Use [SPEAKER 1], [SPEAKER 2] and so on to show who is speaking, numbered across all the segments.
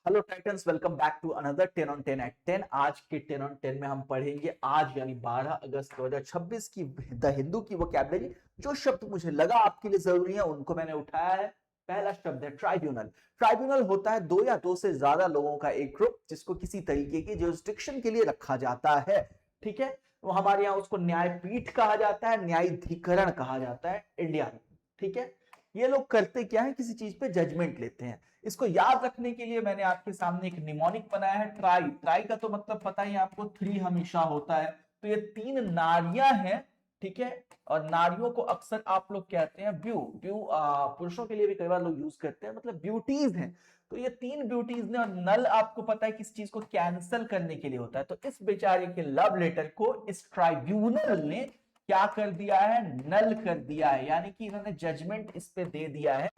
[SPEAKER 1] Hello titans, welcome back to another 10 on 10 at 10। आज के 10 on 10 में हम पढ़ेंगे आज यानी 12 अगस्त 2026 की द हिंदू की वोकैबुलरी। जो शब्द मुझे लगा आपके लिए जरूरी है उनको मैंने उठाया है। पहला शब्द है ट्राइब्यूनल। ट्राइब्यूनल होता है दो या दो से ज्यादा लोगों का एक ग्रुप जिसको किसी तरीके की जुरिस्डिक्शन के लिए रखा जाता है। ठीक है, वो हमारे यहाँ उसको न्यायपीठ कहा जाता है, न्यायाधिकरण कहा जाता है इंडिया में। ठीक है, ये लोग करते क्या है, किसी चीज पे जजमेंट लेते हैं। इसको याद रखने के लिए मैंने आपके सामने एक निमोनिक बनाया है, ट्राई। ट्राई का तो मतलब पता ही आपको, थ्री हमेशा होता है। तो ये तीन नारियां हैं, ठीक है। और नारियों को अक्सर आप लोग कहते हैं ब्यू ब्यू, पुरुषों के लिए भी कई बार लोग यूज करते हैं, मतलब ब्यूटीज हैं। तो ये तीन ब्यूटीज ने, और नल आपको पता है किस चीज को कैंसिल करने के लिए होता है। तो इस बेचारे के लव लेटर को इस ट्राइब्यूनल ने क्या कर दिया है, नल कर दिया है। यानी कि इन्होंने जजमेंट इस पे दे दिया है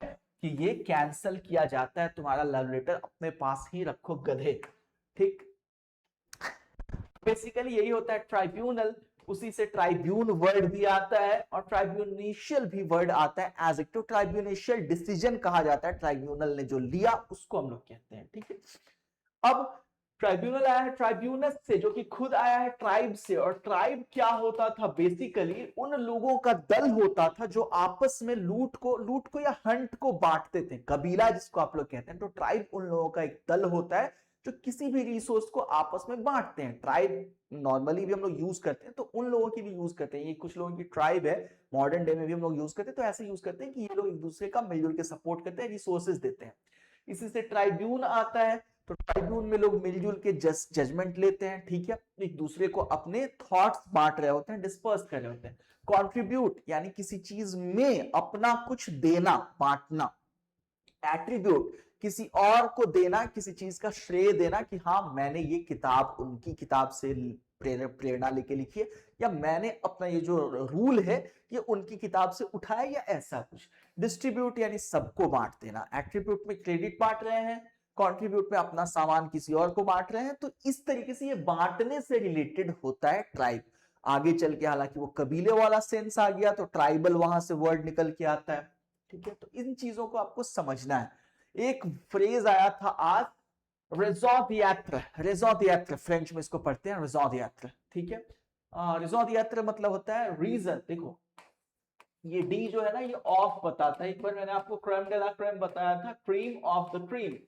[SPEAKER 1] कि ये कैंसिल किया जाता है, तुम्हारा लव लेटर अपने पास ही रखो गधे। ठीक, बेसिकली यही होता है ट्राइब्यूनल। उसी से ट्राइब्यून वर्ड भी आता है और ट्राइब्यूनिशियल भी वर्ड आता है। एज इट, ट्राइब्यूनिशियल डिसीजन कहा जाता है, ट्राइब्यूनल ने जो लिया उसको हम लोग कहते हैं। ठीक है, अब ट्राइब्यूनल आया है ट्राइब्यूनस से, जो कि खुद आया है ट्राइब से। और ट्राइब क्या होता था, बेसिकली उन लोगों का दल होता था जो आपस में लूट को या हंट को बांटते थे, कबीला जिसको आप लोग कहते हैं। तो ट्राइब उन लोगों का एक दल होता है जो किसी भी रिसोर्स को आपस में बांटते हैं। ट्राइब नॉर्मली भी हम लोग यूज करते हैं, तो उन लोगों की भी यूज करते हैं। ये कुछ लोगों की ट्राइब है, मॉडर्न डे में भी हम लोग यूज करते हैं। तो ऐसे यूज करते हैं कि ये लोग एक दूसरे का मिलजुल के सपोर्ट करते हैं, रिसोर्सेज देते हैं। इसी से ट्राइब्यून आता है। तो ट्राइब्यून में लोग मिलजुल के जजमेंट लेते हैं। ठीक है, एक दूसरे को अपने थॉट्स बांट रहे होते हैं, डिस्पर्स कर रहे होते हैं। कॉन्ट्रीब्यूट यानी किसी चीज में अपना कुछ देना, बांटना। एट्रीब्यूट किसी और को देना, किसी चीज का श्रेय देना कि हाँ मैंने ये किताब उनकी किताब से प्रेरणा लेके लिखी है, या मैंने अपना ये जो रूल है ये उनकी किताब से उठाया, या ऐसा कुछ। डिस्ट्रीब्यूट यानी सबको बांट देना। एट्रीब्यूट में क्रेडिट बांट रहे हैं, कंट्रीब्यूट में अपना सामान किसी और को बांट रहे हैं। तो इस तरीके से ये बांटने से रिलेटेड होता है ट्राइब। आगे चल के हालांकि वो कबीले वाला सेंस आ गया, तो ट्राइबल वहां से वर्ड निकल के आता है। ठीक है, तो इन चीजों को आपको समझना है। एक फ्रेज आया था आज, रेजॉ दिएत्र। रेजॉ दिएत्र फ्रेंच में इसको पढ़ते हैं रेजॉ दिएत्र। ठीक है, रेजॉ दिएत्र मतलब होता है रीजन। देखो ये डी जो है ना, ये ऑफ बताता है। एक बार मैंने आपको क्रेम डे ला क्रेम बताया था, cream of the cream.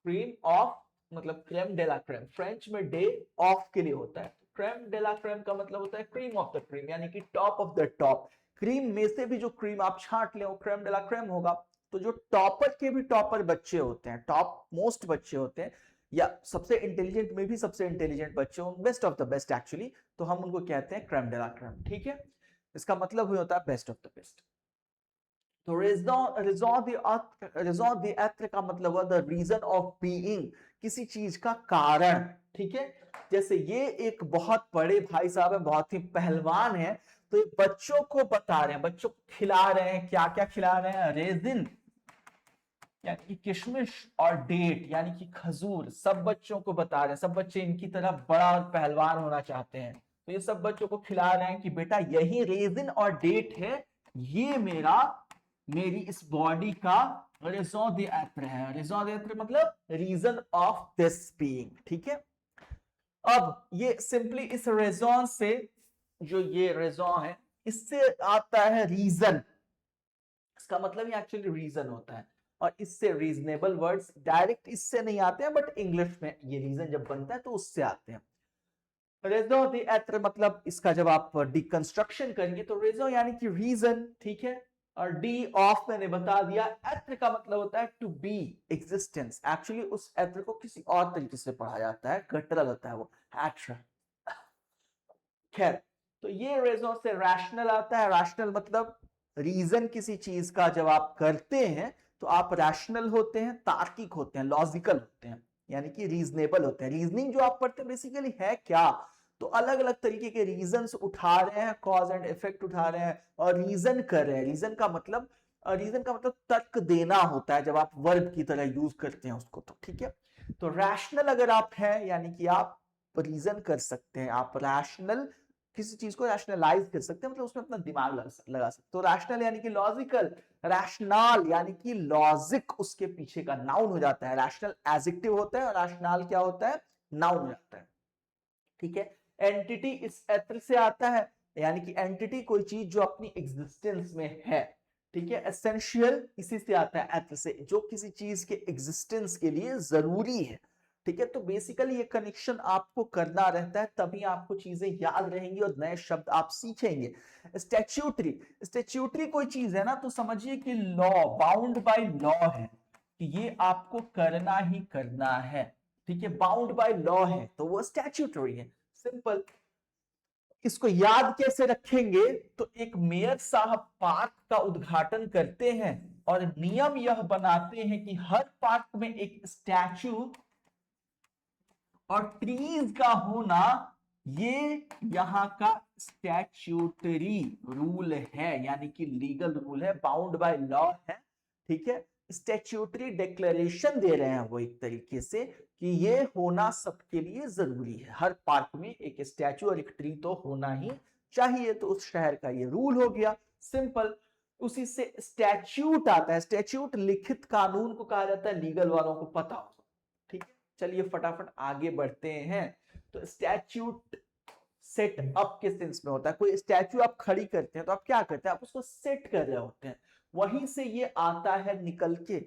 [SPEAKER 1] Cream of मतलब क्रेम डे ला क्रेम, फ्रेंच में डे ऑफ के लिए होता है। क्रेम डे ला क्रेम का मतलब होता है क्रीम ऑफ द क्रीम, यानी कि top of the top. Cream में से भी जो क्रीम आप छांट ले वो क्रेम डे ला क्रेम होगा। तो जो टॉपर के भी टॉपर बच्चे होते हैं, टॉप मोस्ट बच्चे होते हैं, या सबसे इंटेलिजेंट में भी सबसे इंटेलिजेंट बच्चे, best of the best actually, तो हम उनको कहते हैं क्रेम डे ला क्रेम। ठीक है, इसका मतलब ही होता है बेस्ट ऑफ द बेस्ट। तो रेजॉन द एत्र का मतलब हुआ द रीजन ऑफ बीइंग, किसी चीज का कारण। ठीक है, जैसे ये एक बहुत बड़े भाई साहब है, बहुत ही पहलवान है। तो ये बच्चों को बता रहे हैं, बच्चों को खिला रहे हैं। क्या क्या खिला रहे हैं, रेजिन यानी कि किशमिश, और डेट यानी कि खजूर। सब बच्चों को बता रहे हैं, सब बच्चे इनकी तरह बड़ा और पहलवान होना चाहते हैं। तो ये सब बच्चों को खिला रहे हैं कि बेटा यही रेजिन और डेट है, ये मेरी इस बॉडी का रेजॉन d'être है। रेजॉन d'être मतलब रीजन ऑफ दिस बीइंग। ठीक है, अब ये सिंपली इस रेजॉन से, जो ये रेजॉन है, इससे आता है रीजन। इसका मतलब ये एक्चुअली रीजन होता है। और इससे रीजनेबल वर्ड्स डायरेक्ट इससे नहीं आते हैं, बट इंग्लिश में ये रीजन जब बनता है तो उससे आते हैं। रेजो d'être मतलब इसका जब आप डिकंस्ट्रक्शन करेंगे तो रेजो यानी कि रीजन। ठीक है, और डी ऑफ मैंने बता दिया। एत्र का मतलब होता है टू बी, एग्जिस्टेंस। एक्चुअली उस एत्र को किसी और तरीके से पढ़ा जाता है, गटरल होता है वो, एत्र। खैर, तो ये रेजो से रैशनल आता है। रैशनल मतलब रीजन किसी चीज का जब आप करते हैं तो आप रैशनल होते हैं, तार्किक होते हैं, लॉजिकल होते हैं, यानी कि रीजनेबल होते हैं। रीजनिंग जो आप पढ़ते हैं बेसिकली है क्या, तो अलग अलग तरीके के रीजंस उठा रहे हैं, कॉज एंड इफेक्ट उठा रहे हैं और रीजन कर रहे हैं। रीजन का मतलब तर्क देना होता है, जब आप वर्ब की तरह यूज करते हैं उसको। तो ठीक है, तो रैशनल अगर आप हैं यानी कि आप रीजन कर सकते हैं, आप रैशनल किसी चीज को रैशनलाइज कर सकते हैं, मतलब उसमें अपना दिमाग लगा सकते। तो रैशनल यानी कि लॉजिकल, रैशनल यानी कि लॉजिक उसके पीछे का नाउन हो जाता है। रैशनल एडजेक्टिव होता है और रैशनल क्या होता है, नाउन हो जाता है। ठीक है, एंटिटी इस एत्र से आता है, यानी कि एंटिटी कोई चीज जो अपनी एग्जिस्टेंस में है। ठीक है, एसेंशियल इसी से आता है, एत्र से, जो किसी चीज के एग्जिस्टेंस के लिए जरूरी है। ठीक है, तो बेसिकली ये कनेक्शन आपको करना रहता है, तभी आपको चीजें याद रहेंगी और नए शब्द आप सीखेंगे। स्टैच्यूटरी, स्टैच्यूटरी कोई चीज है ना, तो समझिए कि लॉ, बाउंड बाय लॉ है, कि ये आपको करना ही करना है। ठीक है, बाउंड बाय लॉ है तो वो स्टैच्यूटरी है, सिंपल। इसको याद कैसे रखेंगे, तो एक मेयर साहब पार्क का उद्घाटन करते हैं और नियम यह बनाते हैं कि हर पार्क में एक स्टैचू और ट्रीज का होना, ये यहाँ का स्टैच्यूटरी रूल है, यानी कि लीगल रूल है, बाउंड बाय लॉ है। ठीक है, स्टैच्यूटरी डिक्लेरेशन दे रहे हैं वो एक तरीके से, कि ये होना सबके लिए जरूरी है, हर पार्क में एक स्टैचू और एक ट्री तो होना ही चाहिए। तो उस शहर का ये रूल हो गया, सिंपल। उसी से स्टैच्यूट आता है, स्टैच्यूट लिखित कानून को कहा जाता है, लीगल वालों को पता हो। ठीक है, चलिए फटाफट आगे बढ़ते हैं। तो स्टैच्यूट सेट अप के सेंस में होता है, कोई स्टैच्यू आप खड़ी करते हैं तो आप क्या करते हैं, आप उसको सेट कर रहे होते हैं, वहीं से ये आता है निकल के,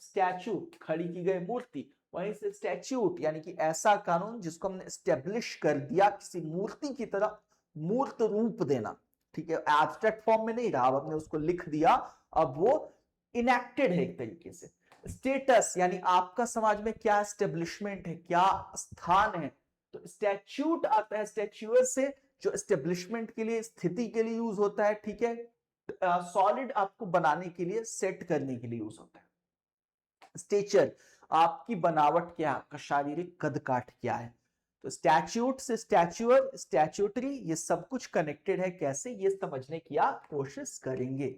[SPEAKER 1] स्टैच्यू खड़ी की गई मूर्ति, वहीं से स्टैच्यूट यानी कि ऐसा कानून जिसको हमने स्टेब्लिश कर दिया, किसी मूर्ति की तरह मूर्त रूप देना। ठीक है, एब्स्ट्रैक्ट फॉर्म में नहीं रहा, अब हमने उसको लिख दिया, अब वो इनेक्टेड है एक तरीके से। स्टेटस यानी आपका समाज में क्या एस्टेब्लिशमेंट है, क्या स्थान है, तो स्टैच्यूट आता है स्टैच्यूअर से, जो एस्टेब्लिशमेंट के लिए, स्थिति के लिए यूज होता है। ठीक है, सॉलिड आपको बनाने के लिए, सेट करने के लिए यूज होता है। स्टेचर, आपकी बनावट क्या, आपका शारीरिक कद काठ क्या है। तो स्टैच्यूट से स्टैच्यूअर, स्टैच्यूटरी, ये सब कुछ कनेक्टेड है, कैसे, ये समझने की आप कोशिश करेंगे।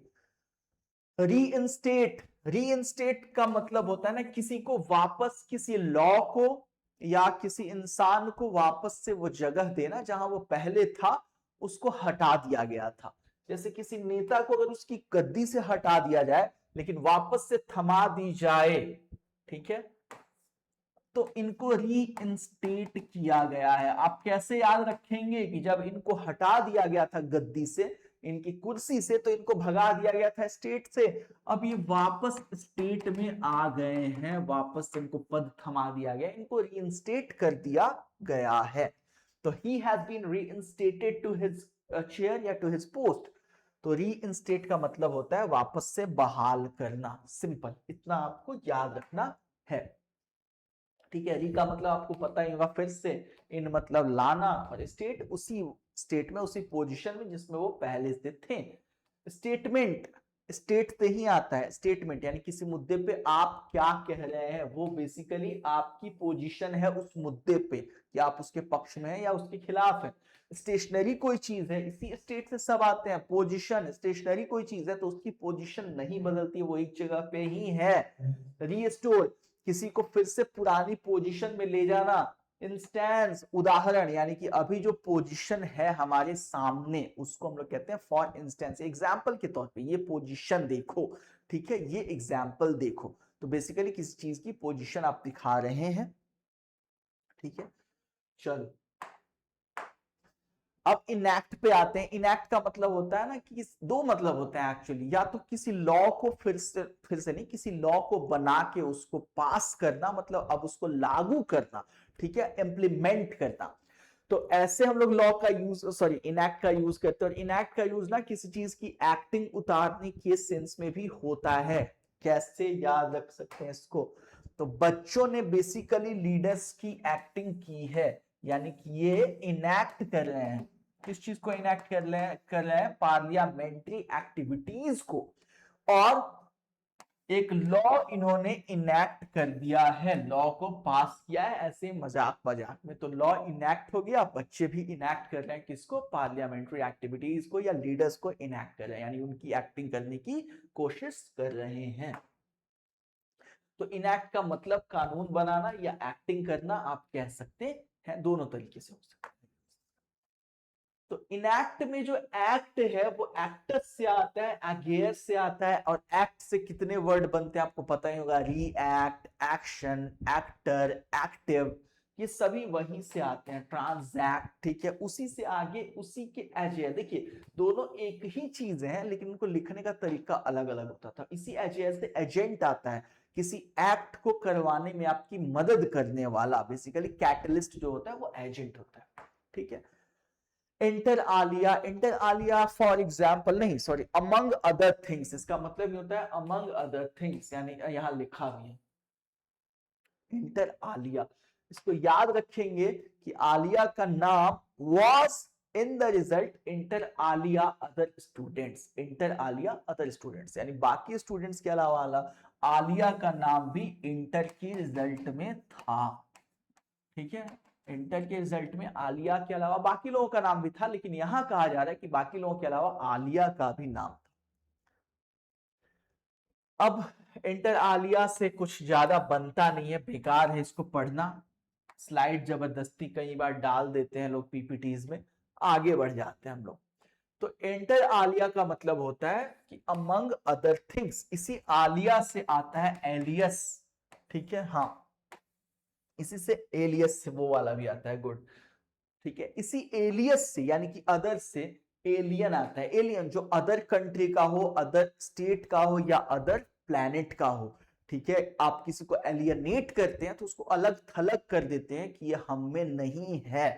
[SPEAKER 1] रीइंस्टेट, रीइंस्टेट का मतलब होता है ना, किसी को वापस, किसी लॉ को या किसी इंसान को वापस से वो जगह देना जहां वो पहले था, उसको हटा दिया गया था। जैसे किसी नेता को अगर उसकी गद्दी से हटा दिया जाए लेकिन वापस से थमा दी जाए, ठीक है, तो इनको रीइंस्टेट किया गया है। आप कैसे याद रखेंगे कि जब इनको हटा दिया गया था गद्दी से, इनकी कुर्सी से, तो इनको भगा दिया गया था स्टेट से, अब ये वापस स्टेट में आ गए हैं, वापस से इनको पद थमा दिया गया, इनको रीइंस्टेट कर दिया गया है। तो he has been reinstated to his chair या टू हिज पोस्ट। तो रीइंस्टेट का मतलब होता है वापस से बहाल करना, सिंपल, इतना आपको याद रखना है। ठीक है, री का मतलब आपको पता ही होगा, फिर से, इन मतलब लाना, और स्टेट उसी स्टेट में, उसी पोजीशन में जिसमें वो पहले से थे। स्टेटमेंट, स्टेट से ही आता है स्टेटमेंट, यानी किसी मुद्दे पे आप क्या कह रहे हैं, वो बेसिकली आपकी पोजीशन है उस मुद्दे पे, कि आप उसके पक्ष में हैं या उसके खिलाफ हैं। स्टेशनरी कोई चीज है, इसी स्टेट से सब आते हैं। पोजीशन, स्टेशनरी कोई चीज है तो उसकी पोजीशन नहीं बदलती, वो एक जगह पे ही है। रीस्टोर, किसी को फिर से पुरानी पोजीशन में ले जाना। इंस्टेंस, उदाहरण, यानी कि अभी जो पोजीशन है हमारे सामने उसको हम लोग कहते हैं फॉर इंस्टेंस, एग्जाम्पल के तौर पे ये पोजीशन देखो। ठीक है, ये एग्जाम्पल देखो, तो बेसिकली किसी चीज की पोजीशन आप दिखा रहे हैं। ठीक है, चलो अब इनैक्ट पे आते हैं। इनैक्ट का मतलब होता है ना कि दो मतलब होते हैं एक्चुअली, या तो किसी लॉ को फिर से नहीं, किसी लॉ को बना के उसको पास करना, मतलब अब उसको लागू करना। ठीक है, इंप्लीमेंट करना। तो ऐसे हम लोग लॉ का यूज, सॉरी, इनैक्ट का यूज करते हैं। और इनैक्ट का यूज ना किसी चीज की एक्टिंग उतारने के सेंस में भी होता है। कैसे याद रख सकते हैं इसको, तो बच्चों ने बेसिकली लीडर्स की एक्टिंग की है, यानी कि ये इनैक्ट कर रहे हैं, किस चीज को इनैक्ट कर रहे हैं, पार्लियामेंट्री एक्टिविटीज को। और एक लॉ इन्होंने इनैक्ट कर दिया है, लॉ को पास किया है, ऐसे मजाक मजाक में। तो लॉ इनैक्ट हो गया, बच्चे भी इनैक्ट कर रहे हैं किसको, पार्लियामेंट्री एक्टिविटीज को, या लीडर्स को इनैक्ट कर रहे हैं, यानी उनकी एक्टिंग करने की कोशिश कर रहे हैं। तो इनैक्ट का मतलब कानून बनाना या एक्टिंग करना आप कह सकते हैं, दोनों तरीके से हो सकता है। तो इनएक्ट में जो एक्ट है वो एक्टस से आता है, एगेयर से आता है, और एक्ट से कितने वर्ड बनते हैं आपको पता ही होगा, रिएक्ट, एक्शन, एक्टर, एक्टिव, ये सभी वहीं से आते हैं, ट्रांजैक्ट, ठीक है, उसी से आगे उसी के एजेयर। देखिए दोनों एक ही चीज है लेकिन उनको लिखने का तरीका अलग अलग होता था। इसी एजेयर से एजेंट आता है, किसी एक्ट को करवाने में आपकी मदद करने वाला, बेसिकली कैटलिस्ट जो होता है वो एजेंट होता है, ठीक है। Inter Alia, inter Alia for example नहीं सॉरी, अमंग अदर थिंग्स, इसका मतलब ये होता है अमंग अदर थिंग्स, यानी यहां लिखा भी है इंटर आलिया। इसको याद रखेंगे कि आलिया का नाम was in the result inter Alia other students, inter Alia other students, यानी बाकी स्टूडेंट्स के अलावा आलिया का नाम भी इंटर के रिजल्ट में था, ठीक है। इंटर के रिजल्ट में आलिया के अलावा बाकी लोगों का नाम भी था, लेकिन यहां कहा जा रहा है कि बाकी लोगों के अलावा आलिया का भी नाम था। अब इंटर आलिया से कुछ ज्यादा बनता नहीं है, बेकार है इसको पढ़ना, स्लाइड जबरदस्ती कई बार डाल देते हैं लोग पीपीटीज में, आगे बढ़ जाते हैं हम लोग। तो इंटर आलिया का मतलब होता है कि अमंग अदर थिंग्स, इसी आलिया से आता है एलियस, ठीक है, हाँ इसी से एलियस से वो वाला भी आता है, गुड, ठीक है। इसी एलियस से यानी कि अदर से एलियन आता है, एलियन जो अदर कंट्री का हो, अदर स्टेट का हो या अदर प्लैनेट का हो, ठीक है। आप किसी को एलियनेट करते हैं तो उसको अलग थलग कर देते हैं कि ये हम में नहीं है,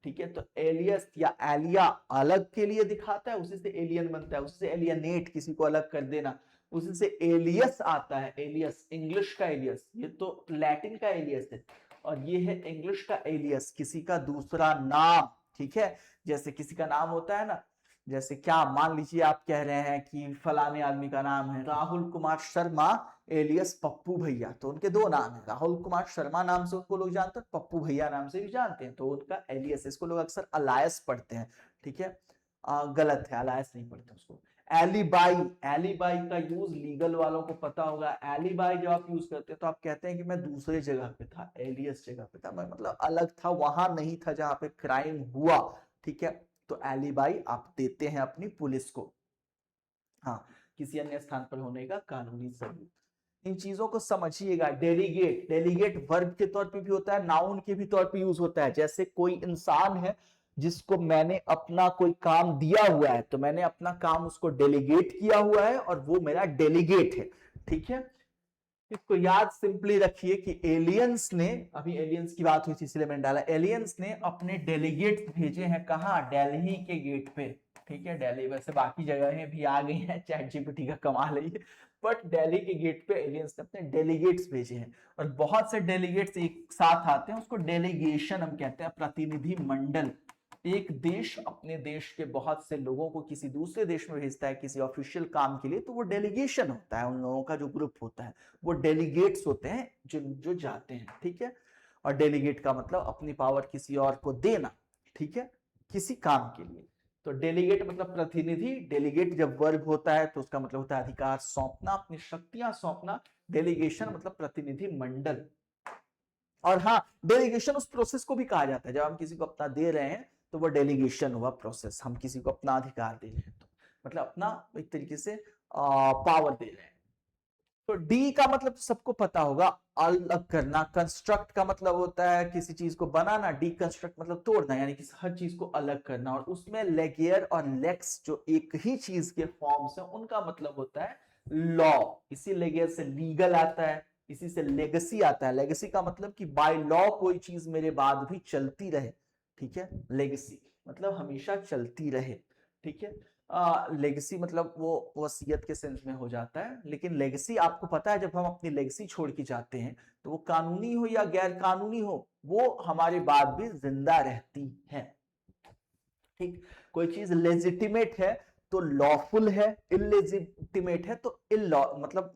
[SPEAKER 1] ठीक है। तो एलियस या एलिया अलग के लिए दिखाता है, उसी से एलियन बनता है, उसी से एलियनेट किसी को अलग कर देना, उसी से एलियस आता है, एलियस इंग्लिश का एलियस, ये तो लैटिन का एलियस है, और ये है इंग्लिश का एलियस, किसी का दूसरा नाम, ठीक है। जैसे किसी का नाम होता है ना, जैसे क्या मान लीजिए आप कह रहे हैं कि फलाने आदमी का नाम है राहुल कुमार शर्मा एलियस पप्पू भैया, तो उनके दो नाम है, राहुल कुमार शर्मा नाम से उनको लोग जानते हैं, पप्पू भैया नाम से भी जानते हैं, तो उनका एलियस, इसको लोग अक्सर अलायस पढ़ते हैं, ठीक है। गलत है, अलायस नहीं पढ़ते उसको। एलिबाई, एलिबाई का यूज लीगल वालों को पता होगा, एलिबाई जब आप यूज करते हैं तो आप कहते हैं कि मैं दूसरे जगह पे था, एलियस जगह पे था, मैं मतलब अलग था, वहां नहीं था जहां पे क्राइम हुआ, ठीक है। तो एलिबाई आप देते हैं अपनी पुलिस को, हाँ किसी अन्य स्थान पर होने का कानूनी सबूत। इन चीजों को समझिएगा। डेलीगेट, डेलीगेट वर्ब के तौर पे भी होता है, नाउन के भी तौर पे यूज होता है। जैसे कोई इंसान है जिसको मैंने अपना कोई काम दिया हुआ है, तो मैंने अपना काम उसको डेलीगेट किया हुआ है और वो मेरा डेलीगेट है, ठीक है। इसको याद सिंपली रखिए कि एलियंस ने, अभी एलियंस की बात हुई थी इसलिए मैंने डाला, एलियंस ने अपने डेलीगेट्स भेजे हैं कहाँ, दिल्ली के गेट पे, ठीक है। दिल्ली, वैसे बाकी जगह भी आ गई हैं, चैट जीपीटी का कमाल है ये, बट दिल्ली के गेट पे एलियंस ने अपने डेलीगेट्स भेजे हैं, और बहुत से डेलीगेट्स एक साथ आते हैं, उसको डेलीगेशन हम कहते हैं, प्रतिनिधि मंडल। एक देश अपने देश के बहुत से लोगों को किसी दूसरे देश में भेजता है किसी ऑफिशियल काम के लिए, तो वो डेलीगेशन होता है, उन लोगों का जो ग्रुप होता है वो डेलीगेट्स होते हैं जो जो जाते हैं, ठीक है। और डेलीगेट का मतलब अपनी पावर किसी और को देना, ठीक है, किसी काम के लिए। तो डेलीगेट मतलब प्रतिनिधि, डेलीगेट जब वर्ब होता है तो उसका मतलब होता है अधिकार सौंपना, अपनी शक्तियां सौंपना। डेलीगेशन मतलब प्रतिनिधि मंडल। और हाँ, डेलीगेशन उस प्रोसेस को भी कहा जाता है, जब हम किसी को अपना दे रहे हैं तो वो डेलीगेशन हुआ प्रोसेस, हम किसी को अपना अधिकार दे रहे हैं तो मतलब अपना एक तरीके से पावर दे रहे हैं। तो डी का मतलब सबको पता होगा, अलग करना। कंस्ट्रक्ट का मतलब होता है किसी चीज को बनाना, डीकंस्ट्रक्ट मतलब तोड़ना, यानी कि हर चीज को अलग करना। और उसमें लेगियर और लेक्स जो एक ही चीज के फॉर्म्स है, उनका मतलब होता है लॉ। इसी लेगियर से लीगल आता है, इसी से लेगेसी आता है। लेगेसी का मतलब कि बाय लॉ कोई चीज मेरे बाद भी चलती रहे, ठीक है। लेगेसी मतलब हमेशा चलती रहे, ठीक है। लेगेसी मतलब वो वसीयत के सेंस में हो जाता है, लेकिन लेगेसी आपको पता है जब हम अपनी लेगेसी छोड़ के जाते हैं तो वो कानूनी हो या गैर कानूनी हो, वो हमारे बाद भी जिंदा रहती है, ठीक। कोई चीज लेजिटिमेट है तो लॉफुल है, इलेजिटिमेट है तो इलॉ मतलब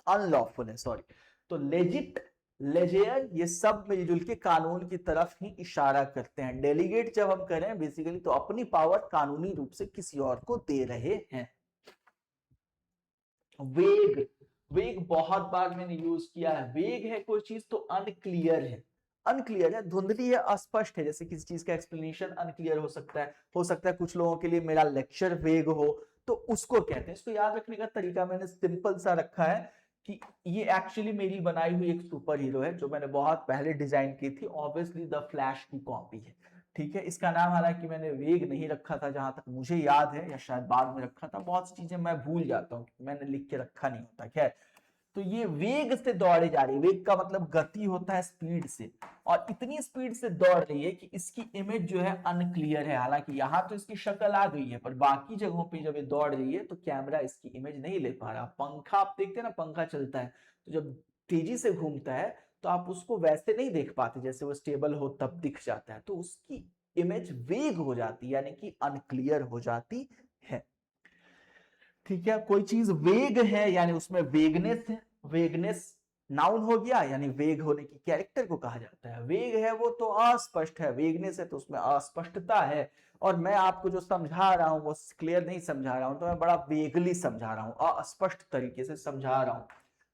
[SPEAKER 1] अनलॉफुल है, सॉरी। तो लेजिट, लेजेयर, ये सब मिलजुल के कानून की तरफ ही इशारा करते हैं। डेलीगेट जब हम करें बेसिकली तो अपनी पावर कानूनी रूप से किसी और को दे रहे हैं। वेग, वेग बहुत बार मैंने यूज किया है। वेग है कोई चीज तो अनक्लियर है, अनक्लियर है, धुंधली है, अस्पष्ट है, जैसे किसी चीज का एक्सप्लेनेशन अनक्लियर हो सकता है कुछ लोगों के लिए मेरा लेक्चर वेग हो, तो उसको कहते हैं। इसको याद रखने का तरीका मैंने सिंपल सा रखा है कि ये एक्चुअली मेरी बनाई हुई एक सुपर हीरो है जो मैंने बहुत पहले डिजाइन की थी, ऑब्वियसली द फ्लैश की कॉपी है, ठीक है। इसका नाम हालांकि मैंने वेग नहीं रखा था जहां तक मुझे याद है, या शायद बाद में रखा था, बहुत सी चीजें मैं भूल जाता हूँ, मैंने लिख के रखा नहीं होता। खैर, तो ये वेग से दौड़े जा रही है, वेग का मतलब गति होता है स्पीड से, और इतनी स्पीड से दौड़ रही है कि इसकी इमेज जो है अनक्लियर है। हालांकि यहाँ तो इसकी शक्ल आ गई है, पर बाकी जगहों पे जब ये दौड़ रही है तो कैमरा इसकी इमेज नहीं ले पा रहा। पंखा आप देखते हैं ना, पंखा चलता है तो जब तेजी से घूमता है तो आप उसको वैसे नहीं देख पाते, जैसे वो स्टेबल हो तब दिख जाता है, तो उसकी इमेज वेग हो जाती है, यानी कि अनक्लियर हो जाती है, ठीक है। कोई चीज वेग है यानी उसमें वेगनेस है, वेगनेस नाउन हो गया, यानी वेग होने की कैरेक्टर को कहा जाता है। वेग है वो तो अस्पष्ट है, वेगनेस है तो उसमें अस्पष्टता है, और मैं आपको जो समझा रहा हूं वो क्लियर नहीं समझा रहा हूं, तो मैं बड़ा वेगली समझा रहा हूं, अस्पष्ट तरीके से समझा रहा हूं।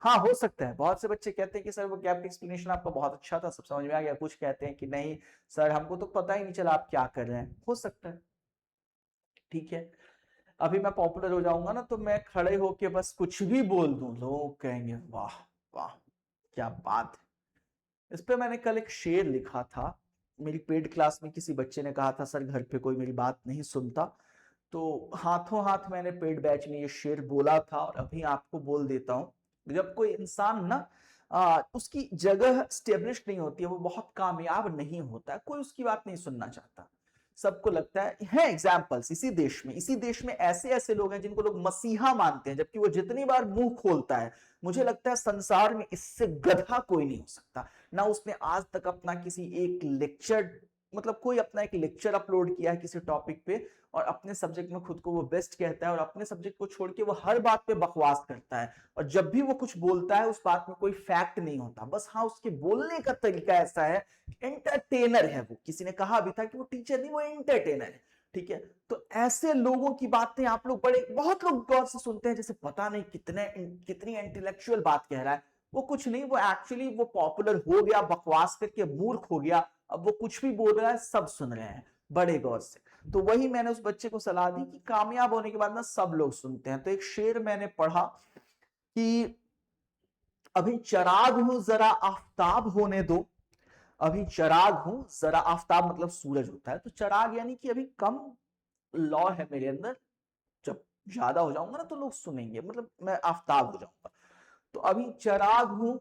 [SPEAKER 1] हाँ, हो सकता है बहुत से बच्चे कहते हैं कि सर वो गैप एक्सप्लेनेशन आपका बहुत अच्छा था, सब समझ में आ गया, कुछ कहते हैं कि नहीं सर हमको तो पता ही नहीं चला आप क्या कर रहे हैं, हो सकता है, ठीक है। अभी मैं पॉपुलर हो जाऊंगा ना तो मैं खड़े होके बस कुछ भी बोल दूं, लोग कहेंगे वाह वाह क्या बात है। इस पे मैंने कल एक शेर लिखा था, मेरी पेड क्लास में किसी बच्चे ने कहा था सर घर पे कोई मेरी बात नहीं सुनता, तो हाथों हाथ मैंने पेड बैच में ये शेर बोला था, और अभी आपको बोल देता हूं। जब कोई इंसान ना उसकी जगह स्टेब्लिश नहीं होती है, वो बहुत कामयाब नहीं होता है, कोई उसकी बात नहीं सुनना चाहता, सबको लगता है एग्जाम्पल्स इसी देश में ऐसे ऐसे लोग हैं जिनको लोग मसीहा मानते हैं, जबकि वो जितनी बार मुंह खोलता है मुझे लगता है संसार में इससे गधा कोई नहीं हो सकता। ना उसने आज तक अपना किसी एक लेक्चर, मतलब कोई अपना एक लेक्चर अपलोड किया है किसी टॉपिक पे, और अपने सब्जेक्ट में खुद को वो बेस्ट कहता है, और अपने सब्जेक्ट को छोड़ के वो हर बात पे बकवास करता है, और जब भी वो कुछ बोलता है उस बात में कोई फैक्ट नहीं होता, बस हाँ उसके बोलने का तरीका ऐसा है, एंटरटेनर है वो। किसी ने कहा भी था कि वो टीचर नहीं वो एंटरटेनर है, ठीक है। तो ऐसे लोगों की बातें आप लोग बड़े बहुत लोग गौर से सुनते हैं, जैसे पता नहीं कितनी इंटेलेक्चुअल बात कह रहा है, वो कुछ नहीं, वो एक्चुअली वो पॉपुलर हो गया, बकवास करके मूर्ख हो गया, अब वो कुछ भी बोल रहा है सब सुन रहे हैं बड़े गौर से। तो वही मैंने उस बच्चे को सलाह दी कि कामयाब होने के बाद ना सब लोग सुनते हैं। तो एक शेर मैंने पढ़ा कि अभी चिराग हूं जरा आफताब होने दो, अभी चिराग हूं जरा आफताब मतलब सूरज होता है, तो चिराग यानी कि अभी कम लौ है मेरे अंदर, जब ज्यादा हो जाऊंगा ना तो लोग सुनेंगे, मतलब मैं आफताब हो जाऊंगा। तो अभी चिराग हूं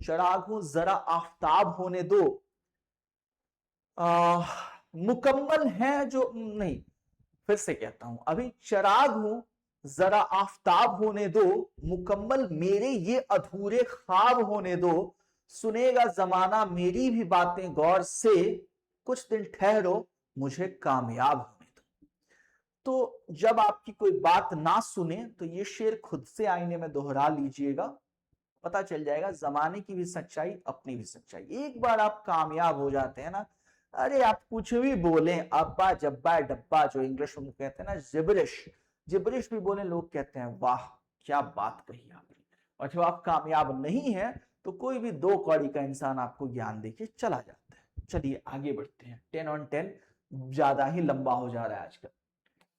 [SPEAKER 1] जरा आफताब होने दो, मुकम्मल है जो नहीं, फिर से कहता हूं, अभी चिराग हूं जरा आफताब होने दो, मुकम्मल मेरे ये अधूरे ख्वाब होने दो, सुनेगा जमाना मेरी भी बातें गौर से, कुछ दिन ठहरो मुझे कामयाब होने दो। तो जब आपकी कोई बात ना सुने तो ये शेर खुद से आईने में दोहरा लीजिएगा, पता चल जाएगा जमाने की भी सच्चाई अपनी भी सच्चाई। एक बार आप कामयाब हो जाते हैं ना, अरे आप कुछ भी बोले, अब्बा जब्बा डब्बा जो इंग्लिश में कहते हैं ना, जिब्रिश जिब्रिश भी बोले, लोग कहते हैं वाह क्या बात कही आपने। और जब आप कामयाब नहीं है तो कोई भी दो कौड़ी का इंसान आपको ज्ञान देके चला जाता है। चलिए आगे बढ़ते हैं, 10 on 10 ज्यादा ही लंबा हो जा रहा है आजकल।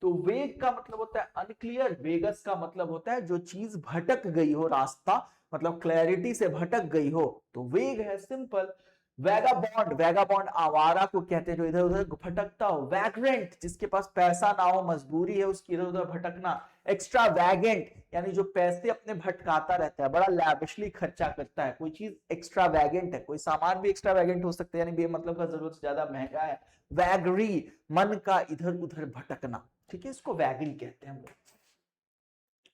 [SPEAKER 1] तो वेग का मतलब होता है अनक्लियर, वेगस का मतलब होता है जो चीज भटक गई हो रास्ता, मतलब क्लैरिटी से भटक गई हो, तो वेग है सिंपल। वैगाबॉन्ड आवारा को कहते हैं जो इधर उधर भटकता हो। वैग्रेंट जिसके पास पैसा ना हो, मजबूरी है उसकी इधर उधर भटकना। एक्स्ट्रा वैगेंट यानी जो पैसे अपने भटकाता रहता है, बड़ा लैविशली खर्चा करता है, कोई चीज एक्स्ट्रा वैगेंट है, कोई सामान भी एक्स्ट्रा वैगेंट हो सकता है, यानी बेमतलब का जरूरत से ज्यादा महंगा है। वैगरी मन का इधर उधर भटकना, ठीक है, इसको वैगरी कहते हैं हम लोग।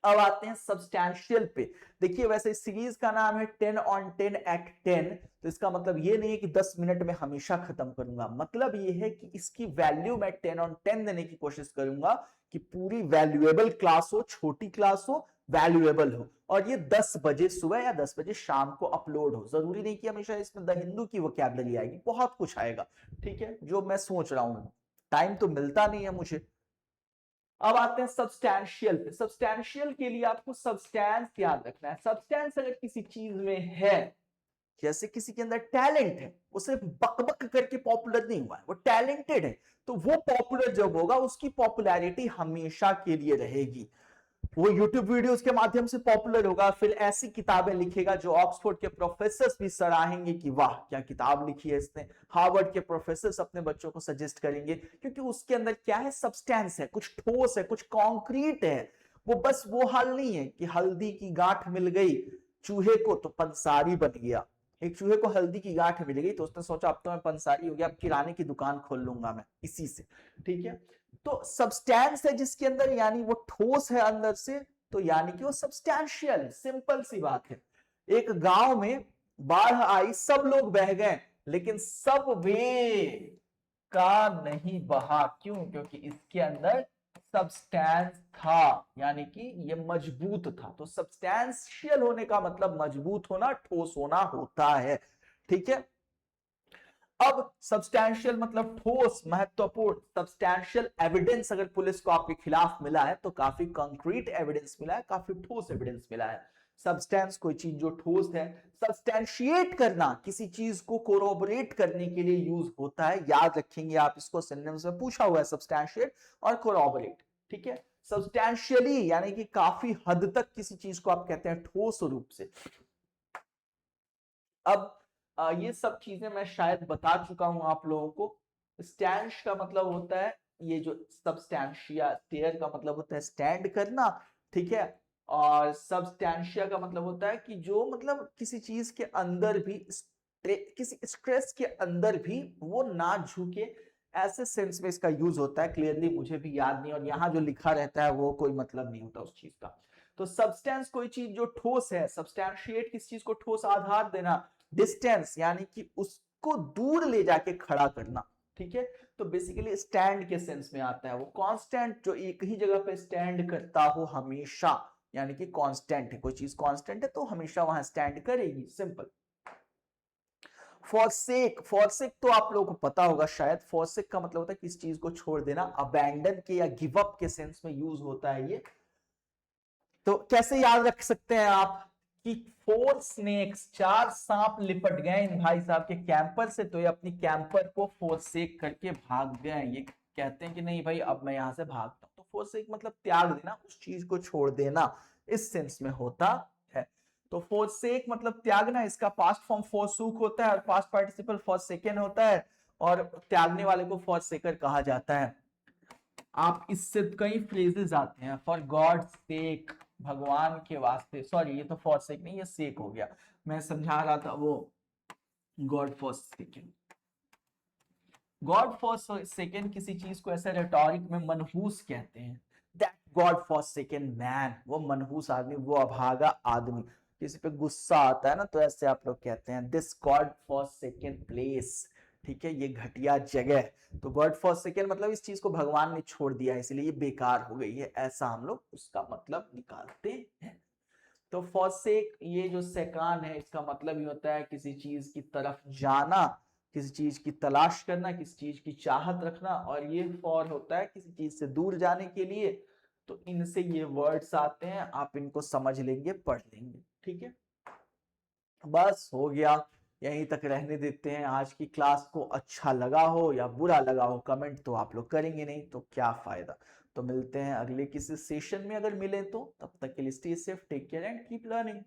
[SPEAKER 1] अब आते हैं सब्सटैंशियल पे। देखिए वैसे इस सीरीज का नाम है 10 on 10 at 10, तो इसका मतलब ये नहीं है कि 10 मिनट में हमेशा खत्म करूंगा, मतलब ये है कि इसकी वैल्यू मैं 10 on 10 देने की कोशिश करूंगा कि पूरी वैल्यूएबल क्लास हो, छोटी क्लास हो, वैल्यूएबल हो, और ये 10 बजे सुबह या 10 बजे शाम को अपलोड हो। जरूरी नहीं कि हमेशा इसमें द हिंदू की वोकैबुलरी आएगी, बहुत कुछ आएगा, ठीक है, जो मैं सोच रहा हूं। टाइम तो मिलता नहीं है मुझे। अब आते हैं सब्सटैंशियल पे। सब्सटैंशियल के लिए आपको सब्सटेंस याद रखना है। सब्सटेंस अगर किसी चीज में है जैसे किसी के अंदर टैलेंट है, वो सिर्फ बकबक करके पॉपुलर नहीं हुआ है, वो टैलेंटेड है, तो वो पॉपुलर जब होगा उसकी पॉपुलैरिटी हमेशा के लिए रहेगी। वो YouTube वीडियोस के माध्यम से पॉपुलर होगा, फिर ऐसी किताबें लिखेगा जो ऑक्सफोर्ड के प्रोफेसर्स भी सराहेंगे कि वाह क्या किताब लिखी है इसने, हार्वर्ड के प्रोफेसर्स अपने बच्चों को सजेस्ट करेंगे, क्योंकि उसके अंदर क्या है, सब्सटेंस है, कुछ ठोस है, कुछ कॉन्क्रीट है। वो बस वो हाल नहीं है कि हल्दी की गांठ मिल गई चूहे को तो पंसारी बन गया। एक चूहे को हल्दी की गांठ मिल गई तो उसने सोचा अब तो मैं पंसारी हो गया, अब किराने की दुकान खोल लूंगा मैं इसी से, ठीक है। तो सब्सटेंस है जिसके अंदर, यानी वो ठोस है अंदर से, तो यानी कि वो सब्सटैंशियल है। सिंपल सी बात है। एक गांव में बाढ़ आई, सब लोग बह गए, लेकिन सब वे का नहीं बहा। क्यों? क्योंकि इसके अंदर सब्सटेंस था, यानी कि ये मजबूत था। तो सब्सटैंशियल होने का मतलब मजबूत होना, ठोस होना होता है, ठीक है। अब सब्सटैंशियल मतलब ठोस, महत्वपूर्ण। सब्सटैंशियल एविडेंस अगर पुलिस को आपके खिलाफ मिला है तो काफी कंक्रीट एविडेंस मिला है, काफी ठोस एविडेंस मिला है। सब्सटेंस कोई चीज जो ठोस है। सब्सटैंशिएट करना किसी चीज को कोरोबोरेट करने के लिए यूज होता है, याद रखेंगे आप इसको, सिनोनिम्स में पूछा हुआ है सब्सटैंशिएट और कोरोबोरेट, ठीक है। सब्सटैंशियली यानी कि काफी हद तक किसी चीज को आप कहते हैं ठोस रूप से। अब ये सब चीजें मैं शायद बता चुका हूं आप लोगों को। स्टैंड का मतलब होता है, ये जो सब्सटैंशिया, स्टेयर का मतलब होता है स्टैंड करना, ठीक है। और सब्सटैंशिया का मतलब होता है कि जो मतलब किसी चीज के अंदर भी, किसी स्ट्रेस के अंदर भी वो ना झुके, ऐसे सेंस में इसका यूज होता है। क्लियरली मुझे भी याद नहीं, और यहाँ जो लिखा रहता है वो कोई मतलब नहीं होता उस चीज का। तो सब्सटेंस कोई चीज जो ठोस है, सब्सटैंशिएट किस चीज को ठोस आधार देना, डिस्टेंस यानी कि उसको दूर ले जाके खड़ा करना, ठीक है। तो बेसिकली स्टैंड के सेंस में आता है, वो कांस्टेंट जो एक ही जगह पे स्टैंड करता हो हमेशा, यानी कि कांस्टेंट है, कोई चीज कांस्टेंट है तो हमेशा वहां स्टैंड करेगी, सिंपल। फॉरसेक, फॉरसेक तो आप लोगों को पता होगा शायद। फॉरसेक का मतलब होता है किस चीज को छोड़ देना, अबैंडन के या गिव अप के सेंस में यूज होता है ये। तो कैसे याद रख सकते हैं आप कि 4 स्नेक्स, 4 सांप लिपट गए इन भाई साहब के कैंपर से, तो ये अपनी कैंपर को फोरसेक करके भाग गए। ये कहते हैं कि नहीं भाई अब मैं यहां से भागता हूं। तो फोरसेक मतलब त्याग देना, उस चीज को छोड़ देना, इस सेंस में होता है। तो फोरसेक मतलब त्यागना, इसका पास्ट फॉर्म फोरसूक होता है और पास्ट पार्टिसिपल फॉरसेकन होता है, और त्यागने वाले को फॉरसेकर कहा जाता है। आप इससे कई फ्रेजेस आते हैं, फॉर गॉड सेक, भगवान के वास्ते, सॉरी ये तो फॉर सेक नहीं, ये सेक हो गया, मैं समझा रहा था वो God for second. God for second किसी चीज को ऐसे रेटोरिक में मनहूस कहते हैं। That God for second man, वो मनहूस आदमी, वो अभागा आदमी। किसी पे गुस्सा आता है ना तो ऐसे आप लोग कहते हैं this God for second place, ठीक है, ये घटिया जगह। तो गॉड फॉर सेकेंड मतलब इस चीज को भगवान ने छोड़ दिया इसलिए ये बेकार हो गई है, ऐसा हम लोग उसका मतलब निकालते हैं। तो फॉरसेक, ये जो सेकान है इसका मतलब ही होता है किसी चीज की तरफ जाना, किसी चीज की तलाश करना, किसी चीज की चाहत रखना, और ये फॉर होता है किसी चीज से दूर जाने के लिए। तो इनसे ये वर्ड्स आते हैं, आप इनको समझ लेंगे, पढ़ लेंगे, ठीक है। बस हो गया, यहीं तक रहने देते हैं। आज की क्लास को अच्छा लगा हो या बुरा लगा हो, कमेंट तो आप लोग करेंगे नहीं तो क्या फायदा। तो मिलते हैं अगले किसी सेशन में, अगर मिले तो। तब तक के लिए stay safe, take care and keep learning.